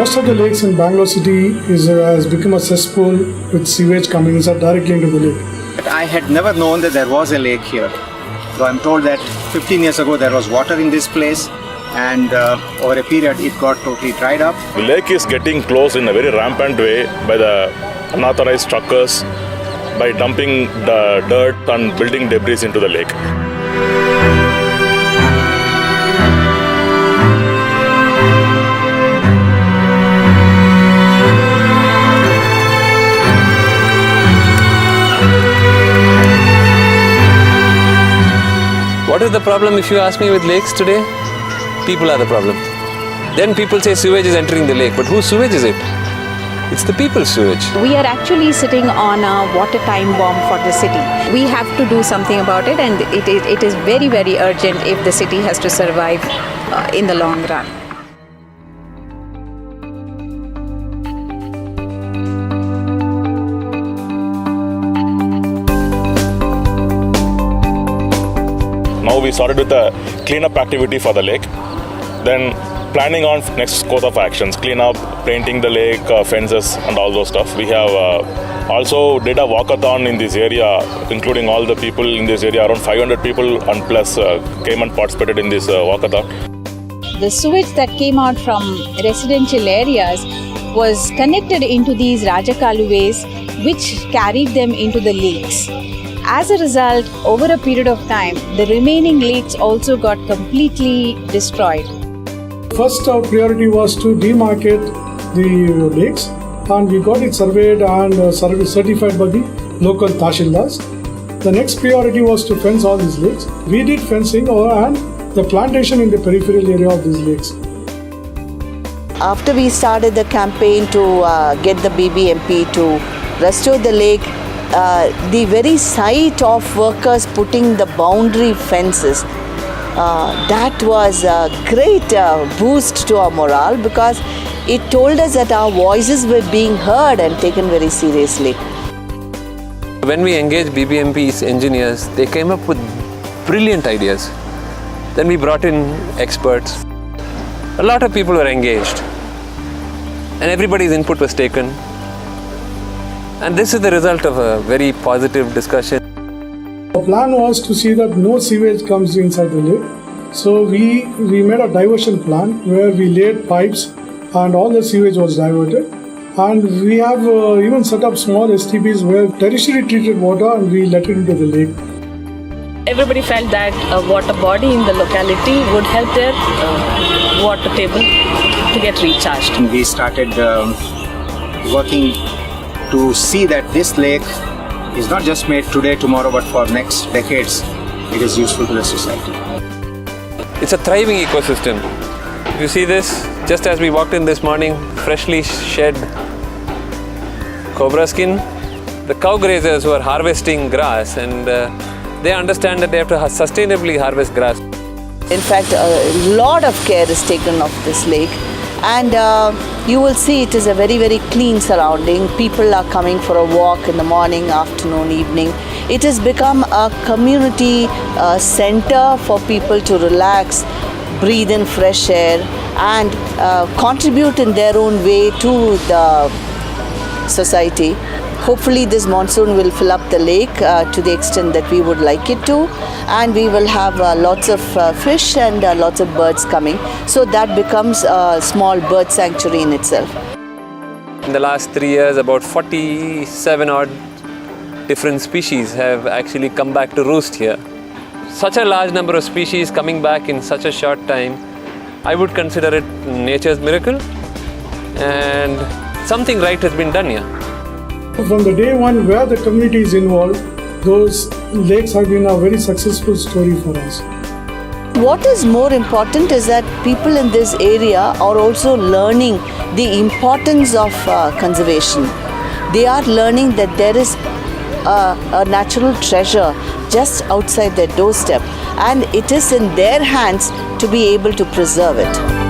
Most of the lakes in Bangalore city has become a cesspool with sewage coming inside directly into the lake. But I had never known that there was a lake here. So I'm told that 15 years ago there was water in this place, and over a period it got totally dried up. The lake is getting closed in a very rampant way by the unauthorized truckers, by dumping the dirt and building debris into the lake. What is the problem, if you ask me, with lakes today? People are the problem. Then people say sewage is entering the lake, but whose sewage is it? It's the people's sewage. We are actually sitting on a water time bomb for the city. We have to do something about it, and it is very, very urgent if the city has to survive in the long run. Now we started with a cleanup activity for the lake. Then planning on next course of actions, clean up, painting the lake, fences and all those stuff. We have also did a walkathon in this area, including all the people in this area. Around 500 people and plus came and participated in this walkathon. The sewage that came out from residential areas was connected into these Rajakaluways, which carried them into the lakes. As a result, over a period of time, the remaining lakes also got completely destroyed. First, our priority was to demarcate the lakes, and we got it surveyed and certified by the local Tahsildars. The next priority was to fence all these lakes. We did fencing and the plantation in the peripheral area of these lakes. After we started the campaign to get the BBMP to restore the lake, the very sight of workers putting the boundary fences, that was a great boost to our morale, because it told us that our voices were being heard and taken very seriously. When we engaged BBMP's engineers, they came up with brilliant ideas. Then we brought in experts. A lot of people were engaged, and everybody's input was taken. And this is the result of a very positive discussion. The plan was to see that no sewage comes inside the lake. So we made a diversion plan where we laid pipes and all the sewage was diverted. And we have even set up small STPs where tertiary treated water, and we let it into the lake. Everybody felt that a water body in the locality would help their water table to get recharged. We started working to see that this lake is not just made today, tomorrow, but for next decades, it is useful to the society. It's a thriving ecosystem. You see this, just as we walked in this morning, freshly shed cobra skin. The cow grazers who are harvesting grass, and they understand that they have to sustainably harvest grass. In fact, a lot of care is taken of this lake, and you will see it is a very, very clean surrounding. People are coming for a walk in the morning, afternoon, evening. It has become a community center for people to relax, breathe in fresh air, and contribute in their own way to the society. Hopefully this monsoon will fill up the lake to the extent that we would like it to, and we will have lots of fish and lots of birds coming. So that becomes a small bird sanctuary in itself. In the last 3 years, about 47 odd different species have actually come back to roost here. Such a large number of species coming back in such a short time, I would consider it nature's miracle, and something right has been done here. From the day one where the community is involved, those lakes have been a very successful story for us. What is more important is that people in this area are also learning the importance of conservation. They are learning that there is a natural treasure just outside their doorstep, and it is in their hands to be able to preserve it.